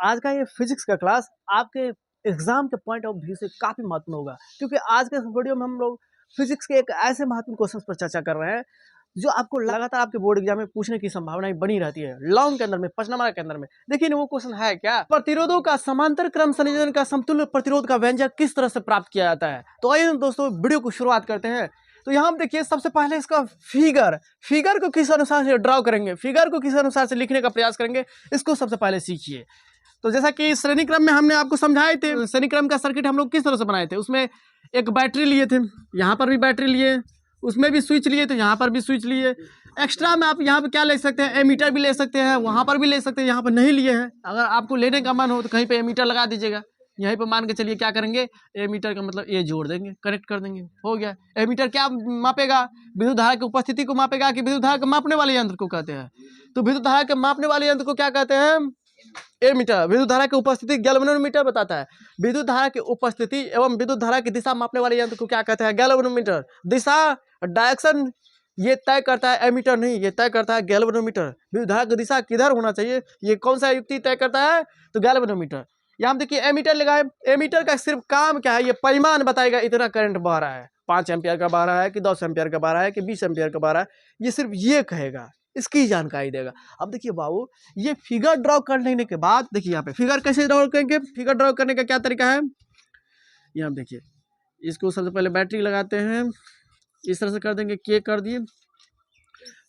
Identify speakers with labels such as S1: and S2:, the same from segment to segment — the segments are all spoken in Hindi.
S1: आज का ये फिजिक्स का क्लास आपके एग्जाम के पॉइंट ऑफ व्यू से काफी महत्वपूर्ण होगा, क्योंकि आज के इस वीडियो में हम लोग फिजिक्स के एक ऐसे महत्वपूर्ण क्वेश्चन पर चर्चा कर रहे हैं जो आपको लगातार आपके बोर्ड एग्जाम में पूछने की संभावना बनी रहती है। लॉन्ग के अंदर में, 5 नंबर के अंदर में देखिए ना, वो क्वेश्चन है क्या, प्रतिरोधों का समांतर क्रम संयोजन का समतुल्य प्रतिरोध का व्यंजक किस तरह से प्राप्त किया जाता है। तो आइए दोस्तों वीडियो को शुरुआत करते हैं। तो यहाँ देखिए, सबसे पहले इसका फिगर को किस अनुसार से ड्रॉ करेंगे, फिगर को किस अनुसार से लिखने का प्रयास करेंगे, इसको सबसे पहले सीखिए। तो जैसा कि श्रेणी क्रम में हमने आपको समझाए थे, श्रेणी क्रम का सर्किट हम लोग किस तरह से बनाए थे। उसमें एक बैटरी लिए थे, यहाँ पर भी बैटरी लिए, उसमें भी स्विच लिए थे, यहाँ पर भी स्विच लिए। एक्स्ट्रा में आप यहाँ पे क्या ले सकते हैं, एमीटर भी ले सकते हैं, वहाँ पर भी ले सकते हैं, यहाँ पर नहीं लिए हैं। अगर आपको लेने का मन हो तो कहीं पे एमीटर लगा दीजिएगा। यहीं पर मान के चलिए क्या करेंगे, एमीटर का मतलब ये जोड़ देंगे, कनेक्ट कर देंगे, हो गया। एमीटर क्या मापेगा, विद्युत धारा की उपस्थिति को मापेगा कि विद्युत धारा को मापने वाले यंत्र को कहते हैं। तो विद्युत धारा के मापने वाले यंत्र को क्या कहते हैं, एमीटर। विद्युत धारा की उपस्थिति गैल्वेनोमीटर बताता है। विद्युत धारा की उपस्थिति एवं विद्युत धारा की दिशा मापने वाले यंत्र को क्या कहते हैं, गैल्वेनोमीटर। दिशा, डायरेक्शन ये तय करता है एमीटर नहीं, ये तय करता है गैल्वेनोमीटर। विद्युत धारा की दिशा किधर होना चाहिए, ये कौन सा युक्ति तय करता है, तो गैल्वेनोमीटर। यहाँ देखिए एमीटर लगाए, एमीटर का सिर्फ काम क्या है, ये परिमाण बताएगा, इतना करंट बह रहा है, 5 एम्पियर का बह रहा है कि 10 एम्पियर का बह रहा है कि 20 एम्पियर का बह रहा है, ये सिर्फ ये कहेगा, इसकी जानकारी देगा। अब देखिए बाबू, ये फिगर ड्रॉ कर लेने के बाद देखिए यहाँ पे फिगर कैसे ड्रॉ करेंगे। फिगर ड्रॉ करने का क्या तरीका है, यहाँ देखिए, इसको सबसे पहले बैटरी लगाते हैं, इस तरह से कर देंगे, के कर दिए,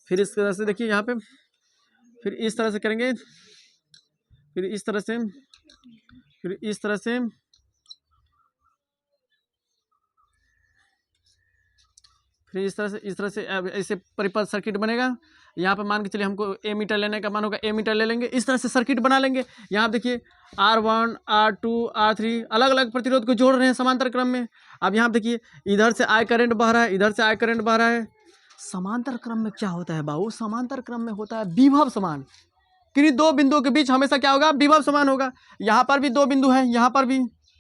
S1: फिर इस तरह से देखिए यहाँ पे, फिर इस तरह से करेंगे, फिर इस तरह से, फिर इस तरह से, फिर इस तरह से ऐसे परिपथ सर्किट बनेगा। यहाँ पे मान के चलिए हमको एमीटर लेने का मन होगा, एमीटर ले लेंगे, इस तरह से सर्किट बना लेंगे। यहाँ देखिए R1, R2, R3 अलग अलग प्रतिरोध को जोड़ रहे हैं समांतर क्रम में। अब यहाँ देखिए, इधर से I करंट बह रहा है, इधर से I करंट बह रहा है। समांतर क्रम में क्या होता है बाबू, समांतर क्रम में होता है विभव समान। किन्हीं दो बिंदुओं के बीच हमेशा क्या होगा, विभव समान होगा। यहाँ पर भी दो बिंदु हैं, यहाँ पर भी,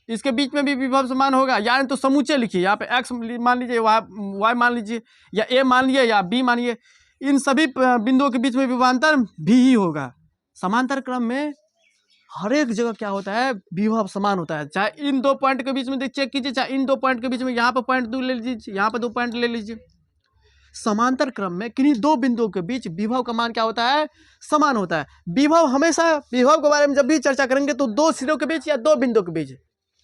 S1: इसके बीच में भी विभव समान होगा। यानी तो समूचे लिखिए, यहाँ पे x मान लीजिए, y मान लीजिए, या a मान लीजिए, या b मानिए, इन सभी बिंदुओं के बीच में विभवांतर भी ही होगा। समांतर क्रम में हर एक जगह क्या होता है, विभव समान होता है। चाहे इन दो पॉइंट के बीच में चेक कीजिए, चाहे इन दो पॉइंट के बीच में, यहाँ पर पॉइंट 2 ले लीजिए, यहाँ पर 2 पॉइंट ले लीजिए। समांतर क्रम में किन्हीं दो बिंदुओं के बीच विभव का मान क्या होता है, समान होता है। विभव हमेशा, विभव के बारे में जब भी चर्चा करेंगे तो दो सिरों के बीच या दो बिंदुओं के बीच,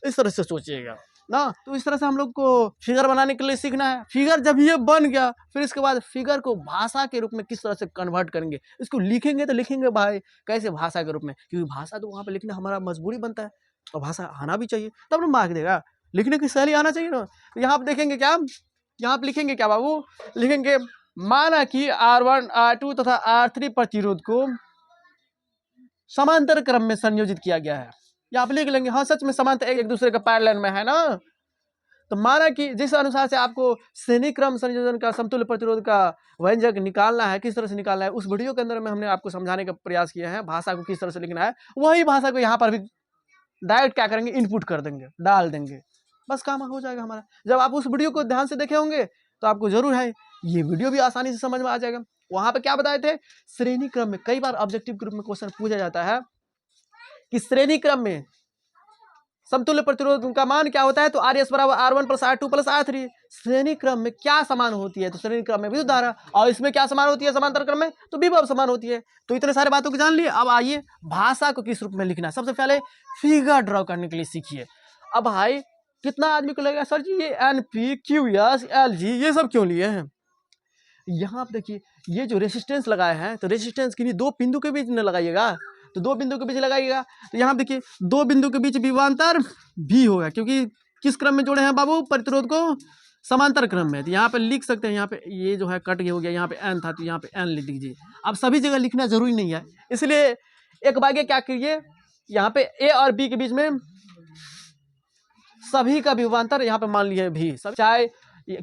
S1: इस तरह से सोचिएगा ना। तो इस तरह से हम लोग को फिगर बनाने के लिए सीखना है। फिगर जब ये बन गया, फिर इसके बाद फिगर को भाषा के रूप में किस तरह से कन्वर्ट करेंगे। इसको लिखेंगे तो लिखेंगे भाई कैसे, भाषा के रूप में, क्योंकि भाषा तो वहाँ पे लिखना हमारा मजबूरी बनता है, और भाषा आना भी चाहिए, तब ना मार्क देगा। लिखने की शैली आना चाहिए ना। तो यहाँ पे देखेंगे क्या, यहाँ पे लिखेंगे क्या बाबू, लिखेंगे माना कि R1, R2 तथा R3 प्रतिरोध को समांतर क्रम में संयोजित किया गया है। यहाँ पे लिख लेंगे, हाँ सच में समांतर एक दूसरे का पैरेलल में है ना। तो माना कि जिस अनुसार से आपको श्रेणी क्रम संयोजन का समतुल्य प्रतिरोध का व्यंजक निकालना है, किस तरह से निकालना है, उस वीडियो के अंदर में हमने आपको समझाने का प्रयास किया है। भाषा को किस तरह से लिखना है, वही भाषा को यहाँ पर भी डायरेक्ट क्या करेंगे, इनपुट कर देंगे, डाल देंगे, बस काम हो जाएगा हमारा। जब आप उस वीडियो को ध्यान से देखे होंगे तो आपको जरूर है ये वीडियो भी आसानी से समझ में आ जाएगा। वहां पे क्या बताए थे, श्रेणी क्रम में कई बार ऑब्जेक्टिव ग्रुप में क्वेश्चन पूछा जाता है कि श्रेणी क्रम में समतुल्य प्रतिरोध का मान क्या होता है, तो RS बराबर R1 + R2 + R3। श्रेणी क्रम में क्या समान होती है, तो श्रेणी क्रम में विद्युत धारा, और इसमें क्या समान होती है, समांतर क्रम में तो विभव समान होती है। तो इतने सारे बातों को जान लिए। अब आइए भाषा को किस रूप में लिखना है। सबसे पहले फिगर ड्रॉ करने के लिए सीखिए। अब भाई कितना आदमी को लगेगा, सर जी ये NP, QS, LG ये सब क्यों लिए हैं। यहाँ आप देखिए, ये जो रेसिस्टेंस लगाए हैं, तो रेसिस्टेंस किन्हीं दो बिंदु के बीच न लगाइएगा, तो दो बिंदु के बीच लगाइएगा। तो यहाँ देखिए, दो बिंदु के बीच विभवांतर भी होगा, क्योंकि किस क्रम में जोड़े हैं बाबू, प्रतिरोध को समांतर क्रम में। तो यहाँ पे लिख सकते हैं, यहाँ पे ये जो है कट हो गया, यहाँ पे n था तो यहाँ पे n लिख दीजिए। अब सभी जगह लिखना जरूरी नहीं है, इसलिए एक बागे क्या करिए, यहाँ पे A और B के बीच में सभी का विभवांतर यहाँ पे मान लिए भी, चाहे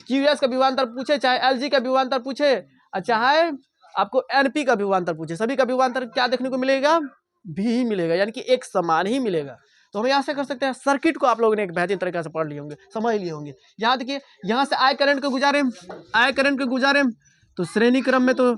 S1: QS का विभवांतर पूछे, चाहे LG का विभवांतर पूछे, और चाहे आपको NP का विभवांतर पूछे, सभी का विभवांतर क्या देखने को मिलेगा, भी ही मिलेगा, यानी कि एक समान ही मिलेगा। तो हम यहाँ से कर सकते हैं। सर्किट को आप लोगों ने एक बेहतरीन तरीके से पढ़ लिए होंगे, समझ लिए होंगे। यहाँ देखिए, यहाँ से I करंट को गुजारे, तो श्रेणी क्रम में तो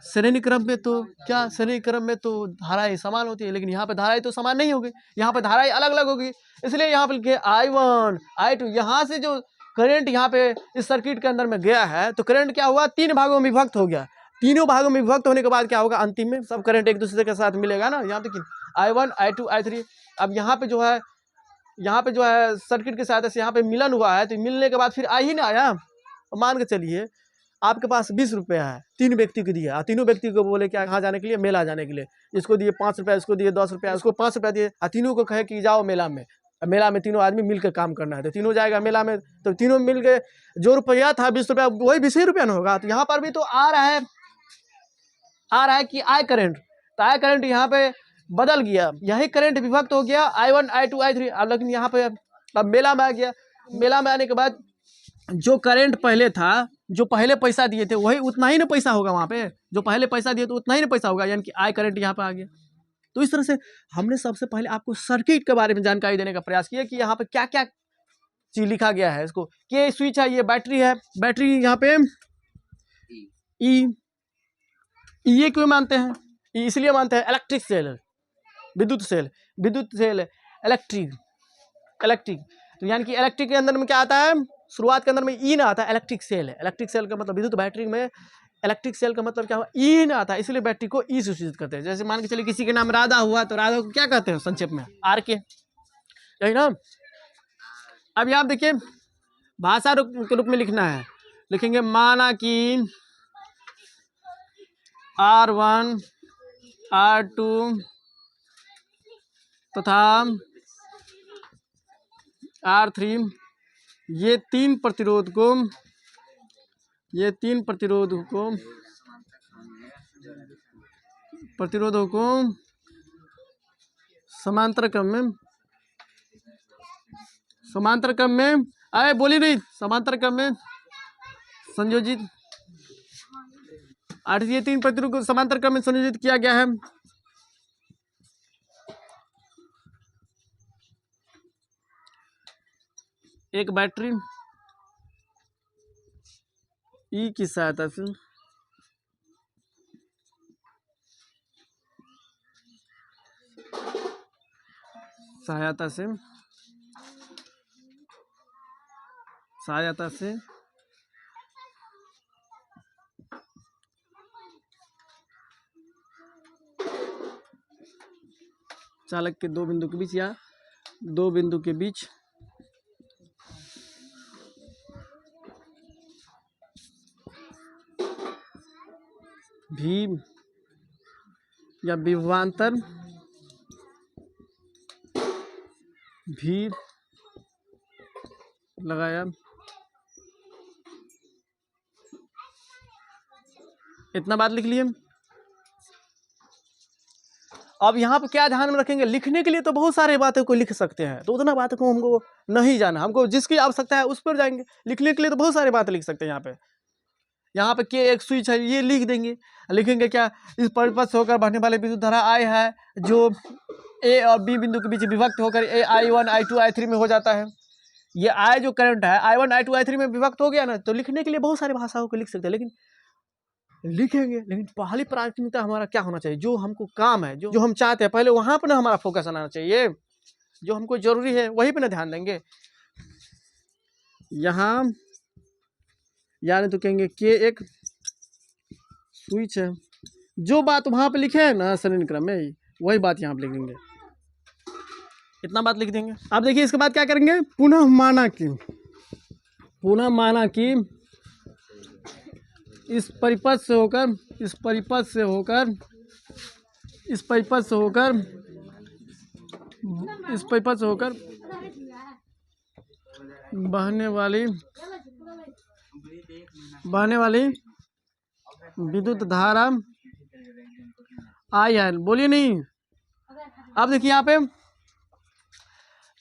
S1: श्रेणी क्रम में तो क्या, श्रेणी क्रम में तो धाराएं समान होती है, लेकिन यहाँ पे धाराएं तो समान नहीं होगी, यहाँ पे धाराएं अलग अलग होगी। इसलिए यहाँ पे लिखे I1 I2। यहाँ से जो करंट यहाँ पे इस सर्किट के अंदर में गया है तो करंट क्या हुआ, 3 भागों में विभक्त हो गया। तीनों भागों में विभक्त होने के बाद क्या होगा, अंतिम में सब करंट एक दूसरे के साथ मिलेगा ना। यहाँ पे I1 I2 I3। अब यहाँ पे जो है सर्किट के सहायता से यहाँ पे मिलन हुआ है, तो मिलने के बाद फिर आई ही ना आया। मान के चलिए आपके पास 20 रुपया है, 3 व्यक्ति को दिया, तीनों व्यक्ति को बोले क्या, कहाँ जाने के लिए, मेला जाने के लिए। इसको दिए 5 रुपया, इसको दिए 10 रुपया, उसको 5 रुपया दिए, और तीनों को कहे कि जाओ मेला में। मेला में तीनों आदमी मिलकर काम करना है, तो तीनों जाएगा मेला में, तो तीनों मिल के जो रुपया था 20 रुपया, वही 20 ही रुपया ना होगा। तो यहाँ पर भी तो आ रहा है कि आई करंट, तो आई करंट यहाँ पे बदल गया, यही करंट विभक्त हो गया I1 I2 I3। अब लेकिन यहाँ पे अब मेला में आ गया। मेला में आने के बाद जो करंट पहले था, जो पहले पैसा दिए थे वही उतना ही ना पैसा होगा, वहाँ पे जो पहले पैसा दिए तो उतना ही ना पैसा होगा, यानी कि आई करंट यहाँ पे आ गया। तो इस तरह से हमने सबसे पहले आपको सर्किट के बारे में जानकारी देने का प्रयास किया कि यहाँ पे क्या क्या चीज लिखा गया है। इसको के स्विच है, ये बैटरी है, बैटरी यहाँ पे ये क्यों मानते हैं, इसलिए मानते हैं इलेक्ट्रिक सेल, विद्युत सेल इलेक्ट्रिक। तो यानी कि इलेक्ट्रिक के अंदर में क्या आता है, शुरुआत के अंदर में ई ना आता है, इलेक्ट्रिक सेल है। इलेक्ट्रिक सेल का मतलब विद्युत बैटरी में इलेक्ट्रिक सेल का मतलब क्या हुआ, ई ना आता है, इसलिए बैटरी को ई से सूचित करते हैं। जैसे मान के चलिए किसी के नाम राधा हुआ, तो राधा को क्या कहते हैं संक्षेप में, आर के, यही ना। अब यहाँ देखिए भाषा के रूप में लिखना है, लिखेंगे माना कि R1 R2 तथा R3 ये तीन प्रतिरोधों को समांतर क्रम में आए बोली नहीं, समांतर क्रम में संयोजित, ये 3 प्रतिरोध को समांतर क्रम में संयोजित किया गया है। एक बैटरी ई की सहायता से चालक के 2 बिंदु के बीच या 2 बिंदु के बीच भी या विभवांतर भी लगाया। इतना बात लिख लिए। अब यहाँ पे क्या ध्यान में रखेंगे, लिखने के लिए तो बहुत सारे बातें को लिख सकते हैं, तो उतना बात को हमको नहीं जाना, हमको जिसकी आवश्यकता है उस पर जाएंगे। लिखने के लिए तो बहुत सारी बातें लिख सकते हैं। यहाँ पे के एक स्विच है, ये लिख देंगे। लिखेंगे क्या, इस परिपथ से होकर बहने वाले विद्युत धारा I है, जो A और B बिंदु के बीच विभक्त होकर I1 I2 I3 में हो जाता है। ये I जो करंट है I1 I2 I3 में विभक्त हो गया ना, तो लिखने के लिए बहुत सारी भाषाओं को लिख सकते हैं, लेकिन पहली प्राथमिकता हमारा क्या होना चाहिए, जो हमको काम है, जो हम चाहते हैं, पहले वहां पर ना हमारा फोकस आना चाहिए। जो हमको जरूरी है वहीं पे ना ध्यान देंगे। यहाँ यानी तो कहेंगे के एक स्विच है, जो बात वहां पे लिखे है ना श्रेणी क्रम में, वही बात यहाँ पे लिखेंगे। इतना बात लिख देंगे। अब देखिए इसके बाद क्या करेंगे, पुनः माना कि इस परिपथ से होकर बहने वाली विद्युत धारा आई है। बोलिए नहीं। अब देखिए यहाँ पे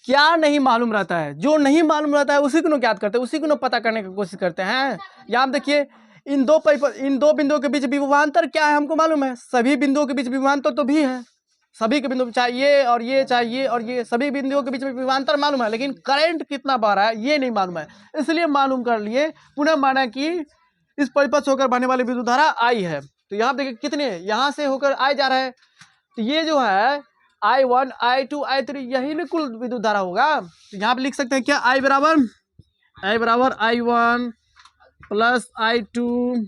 S1: क्या नहीं मालूम रहता है, जो नहीं मालूम रहता है उसी को ज्ञात करते हैं, उसी को पता करने की कोशिश करते हैं। यहाँ देखिए इन दो बिंदुओं के बीच विभवांतर क्या है हमको मालूम है। सभी बिंदुओं के बीच विभवांतर तो भी है, सभी के बिंदु चाहिए और ये सभी बिंदुओं के बीच में विभवांतर मालूम है, लेकिन करंट कितना बह रहा है ये नहीं मालूम है। इसलिए मालूम कर लिए, पुनः माना कि इस परिपथ से होकर बहने वाली विद्युत धारा आई है। तो यहाँ देखिए कितने यहाँ से होकर आई जा रहा है, तो ये जो है I1 I2 I3 यही ना कुल विद्युत धारा होगा। तो यहाँ पे लिख सकते हैं क्या I बराबर I1 plus I2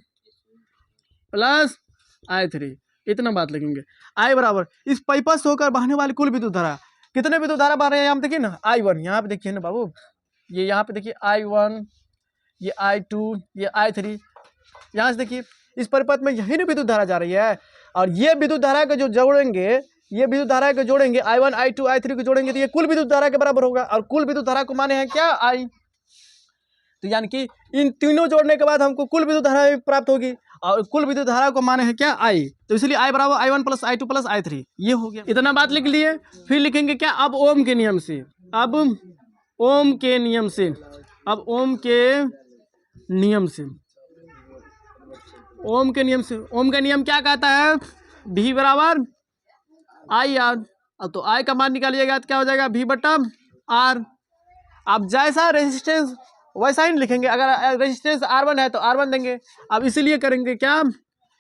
S1: plus I3, इतना बात लिखेंगे। I बराबर इस पाइप से होकर बहने वाली कुल विद्युत धारा, कितने विद्युत धारा बह रहे हैं यहाँ पे देखिए ना I1, यहाँ पे देखिए ना बाबू, ये यहाँ पे देखिए I1, ये I2, ये I3, यहाँ से देखिए इस परिपथ में यही ना विद्युत धारा जा रही है। और ये विद्युत धारा को जो जोड़ेंगे, ये विद्युत धारा को जोड़ेंगे I1 I2 I3 को जोड़ेंगे तो ये कुल विद्युत धारा के बराबर होगा। और कुल विद्युत धारा को माने हैं क्या I, तो यानी कि इन तीनों जोड़ने के बाद हमको कुल विद्युत धारा प्राप्त होगी, और कुल विद्युत धारा को माने हैं क्या I, तो इसलिए I बराबर I1 plus I2 plus I3, ये हो गया। इतना बात लिख लिए। फिर लिखेंगे क्या अब ओम के नियम से, अब ओम के नियम से, अब ओम के नियम से, ओम के नियम से, ओम का नियम क्या कहता है V बराबर I R। अब तो I का मान निकालिएगा तो क्या हो जाएगा V बटा R। अब जैसा रेजिस्टेंस वैसा ही लिखेंगे, अगर रेजिस्टेंस R1 है तो R1 देंगे। अब इसीलिए करेंगे क्या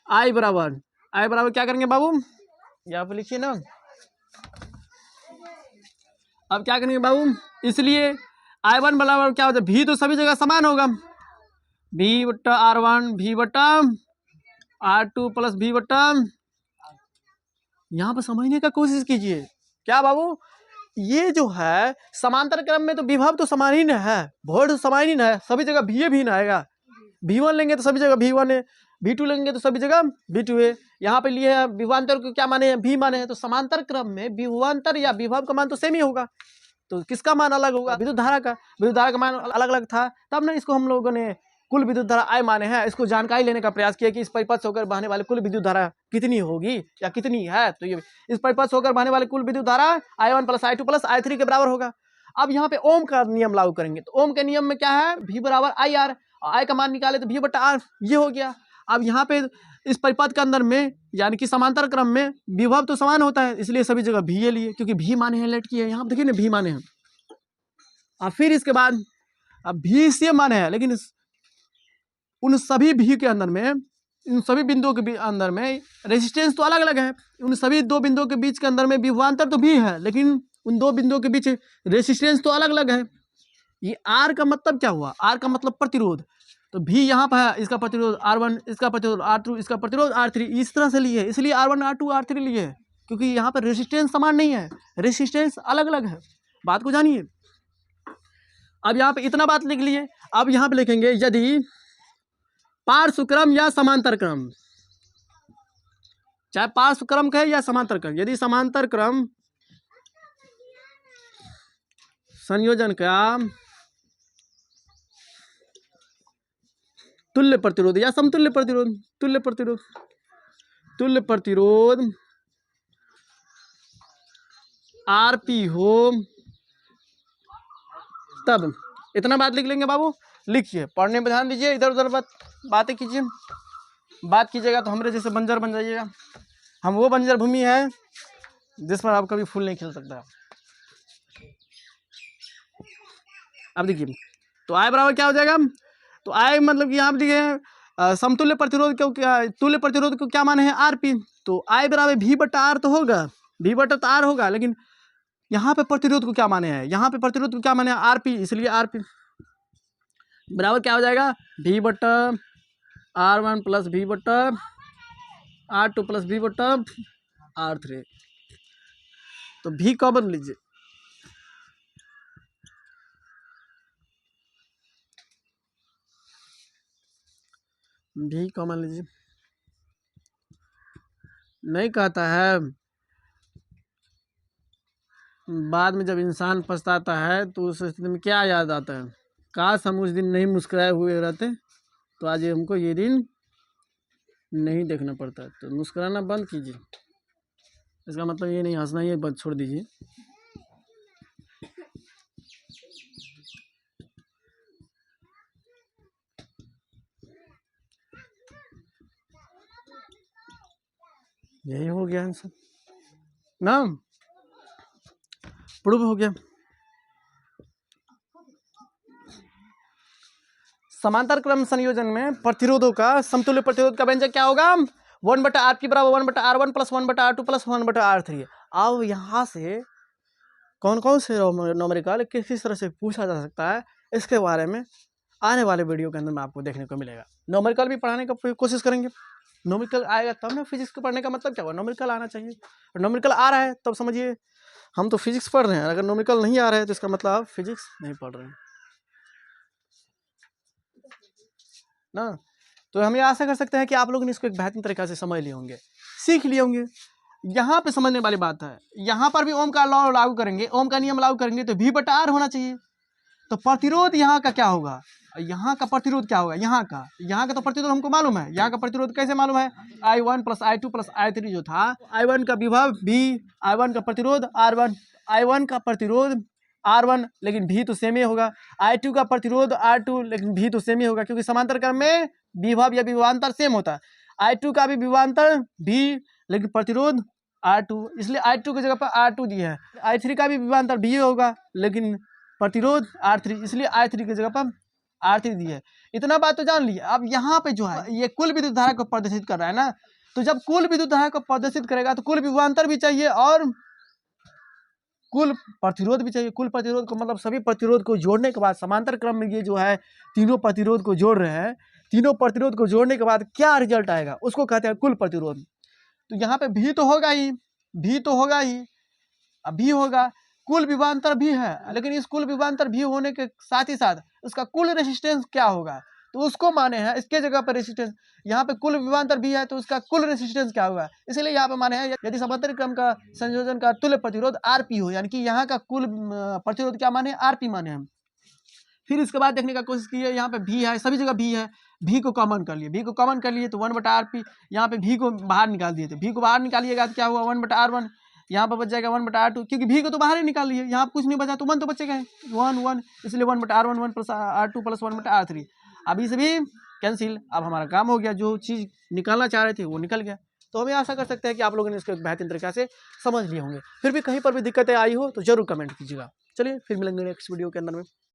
S1: I बराबर क्या करेंगे बाबू, यहाँ पे लिखिए ना, अब क्या करेंगे बाबू, इसलिए I1 बराबर क्या हो जाए, V तो सभी जगह समान होगा, V बट्टा R1 V बट्टा R2 प्लस V बट्टा, यहाँ पर समझने का कोशिश कीजिए क्या बाबू, ये जो है समांतर क्रम में तो विभव तो समान ही न है, वोल्ट तो समान ही न है, सभी जगह V भी ना आएगा। V1 लेंगे तो सभी जगह V1 है, V2 लेंगे तो सभी जगह V2 है। यहाँ पे लिए है विभवांतर को क्या माने हैं, V माने हैं, तो समांतर क्रम में विभवांतर या विभव का मान तो सेम ही होगा। तो किसका मान अलग होगा, विद्युत धारा का मान अलग अलग था, तब ना इसको हम लोगों ने कुल विद्युत धारा I माने हैं। इसको जानकारी लेने का प्रयास किया कि इस परिपथ से होकर बहने वाली कुल विद्युत धारा कितनी होगी या कितनी है, तो ये इस परिपथ से होकर बहने वाली कुल विद्युत धारा I1 plus I2 plus I3 के बराबर होगा। अब यहाँ पे ओम का नियम लागू करेंगे, तो ओम के नियम में क्या है V बराबर I R, I का मान निकाले तो V बटा R, ये हो गया। अब यहाँ पे इस परिपथ के अंदर में यानी कि समांतर क्रम में विभव तो समान होता है, इसलिए सभी जगह V लिए, क्योंकि V माने हैं लेट की है, यहाँ देखिए ना V माने हैं। और फिर इसके बाद अब V से माने हैं, लेकिन उन सभी भी के अंदर में, इन सभी बिंदुओं के अंदर में रेजिस्टेंस तो अलग अलग है। उन सभी दो बिंदुओं के बीच के अंदर में विभवांतर तो भी है, लेकिन उन दो बिंदुओं के बीच रेजिस्टेंस तो अलग अलग है। ये R का मतलब क्या हुआ, R का मतलब प्रतिरोध, तो V यहाँ पर है, इसका प्रतिरोध R1, इसका प्रतिरोध R2, इसका प्रतिरोध R3, इस तरह से लिए, इसलिए R1 R2 R3 लिए, क्योंकि यहाँ पर रेजिस्टेंस समान नहीं है, रेजिस्टेंस अलग अलग है। बात को जानिए। अब यहाँ पे इतना बात लिख लिए। अब यहाँ पे लिखेंगे यदि पार्श्व क्रम या समांतर क्रम, चाहे पार्श्व क्रम कहे या समांतर क्रम, यदि समांतर क्रम संयोजन का तुल्य प्रतिरोध या समतुल्य प्रतिरोध, तुल्य प्रतिरोध RP हो, तब इतना बात लिख लेंगे बाबू। लिखिए, पढ़ने में ध्यान दीजिए, इधर उधर बातें कीजिए, बात कीजिएगा तो हमरे जैसे बंजर बन जाइएगा। हम वो बंजर भूमि है जिस पर आप कभी फूल नहीं खिल सकता। अब देखिए, तो I बराबर क्या हो जाएगा, तो I मतलब कि यहाँ देखिए समतुल्य प्रतिरोध को क्या, तुल्य प्रतिरोध को क्या माने हैं RP, तो I बराबर V बटा R तो होगा, V बटा तो R होगा, लेकिन यहाँ पे प्रतिरोध को क्या माने हैं, यहाँ पे प्रतिरोध को क्या माने हैं RP, इसलिए RP बराबर क्या हो जाएगा V बटा R1 प्लस V बटा R2 प्लस V बटा R3। तो V कॉमन लीजिए, V कॉमन लीजिए। नहीं कहता है, बाद में जब इंसान पछताता है तो उस स्थिति में क्या याद आता है, काश हम उस दिन नहीं मुस्कुराए हुए रहते तो आज हमको ये दिन नहीं देखना पड़ता। तो मुस्कुराना बंद कीजिए, इसका मतलब ये नहीं हंसना, ये बंद छोड़ दीजिए। यही हो गया आंसर ना, प्रूव हो गया। समांतर क्रम संयोजन में प्रतिरोधों का समतुल्य प्रतिरोध का व्यंजक क्या होगा, 1/r बराबर 1/r1 plus 1/r2 plus 1/r3। अब यहाँ से कौन कौन से न्यूमेरिकल किस तरह से पूछा जा सकता है, इसके बारे में आने वाले वीडियो के अंदर में आपको देखने को मिलेगा। न्यूमेरिकल भी पढ़ाने का कोशिश करेंगे। न्यूमेरिकल आएगा तब ना फिजिक्स को पढ़ने का मतलब क्या हुआ, न्यूमेरिकल आना चाहिए। और न्यूमेरिकल आ रहा है तब समझिए हम तो फिजिक्स पढ़ रहे हैं, अगर न्यूमेरिकल नहीं आ रहा है तो इसका मतलब आप फिजिक्स नहीं पढ़ रहे हैं ना। तो हम ये आशा कर सकते हैं कि आप लोगों ने इसको एक बेहतरीन तरीक़ा से समझ लिए होंगे, सीख लिए होंगे। यहाँ पे समझने वाली बात है, यहाँ पर भी ओम का लॉ लागू करेंगे, ओम का नियम लागू करेंगे तो V/R होना चाहिए। तो प्रतिरोध यहाँ का क्या होगा, यहाँ का प्रतिरोध क्या होगा, यहाँ का तो प्रतिरोध हमको मालूम है। यहाँ का प्रतिरोध कैसे मालूम है, I1 plus I2 plus I3 जो था, I1 का विभव V, I1 का प्रतिरोध R1, I1 का प्रतिरोध R1 लेकिन V तो सेम ही होगा, I2 का प्रतिरोध R2 लेकिन V तो सेम ही होगा, क्योंकि समांतर क्रम में विभव या विभवांतर सेम होता है। I2 का भी विभवांतर V लेकिन प्रतिरोध R2, इसलिए I2 की जगह पर R2 दिया है। I3 का भी विभवांतर V होगा लेकिन प्रतिरोध R3, इसलिए I3 की जगह पर R3 दिया है। इतना बात तो जान लिया। अब यहाँ पे जो है ये कुल विद्युत धारा को प्रदर्शित कर रहा है ना, तो जब कुल विद्युत धारा को प्रदर्शित करेगा तो कुल विभवांतर भी चाहिए और कुल प्रतिरोध भी चाहिए। कुल प्रतिरोध को मतलब सभी प्रतिरोध को जोड़ने के बाद समांतर क्रम में ये जो है तीनों प्रतिरोध को जोड़ रहे हैं, तीनों प्रतिरोध को जोड़ने के बाद क्या रिजल्ट आएगा उसको कहते हैं कुल प्रतिरोध। तो यहाँ पे भी तो होगा ही, भी तो होगा ही, अब भी होगा, कुल विभवांतर भी है, लेकिन इस कुल विभवांतर भी होने के साथ ही साथ उसका कुल रेसिस्टेंस क्या होगा तो उसको माने हैं इसके जगह पर रेसिस्टेंस। यहाँ पे कुल विभवांतर भी है तो उसका कुल रेसिस्टेंस क्या होगा, इसलिए यहाँ पे माने हैं यदि समांतर क्रम का संयोजन का तुल्य प्रतिरोध RP हो, यानी कि यहाँ का कुल प्रतिरोध क्या माने, RP माने हम। फिर इसके बाद देखने का कोशिश कीजिए, यहाँ पे भी है, सभी जगह भी है, भी को कॉमन कर लिए, भी को कॉमन कर लिए तो 1/RP, यहाँ पे भी को बाहर निकाल दिए, तो भी को बाहर निकालिएगा तो क्या हुआ 1/R1, यहाँ पर बच जाएगा 1/R2, क्योंकि भी को तो बाहर ही निकाल लिए, यहाँ कुछ नहीं बचा तो 1 तो बचेगा 1, इसलिए 1/R1 1 plus R2 plus 1/R3। अब ये सभी कैंसिल, अब हमारा काम हो गया, जो चीज़ निकालना चाह रहे थे वो निकल गया। तो हमें आशा कर सकते हैं कि आप लोगों ने इसको एक बेहतरीन तरीके से समझ लिए होंगे। फिर भी कहीं पर भी दिक्कतें आई हो तो जरूर कमेंट कीजिएगा। चलिए फिर मिलेंगे नेक्स्ट वीडियो के अंदर में।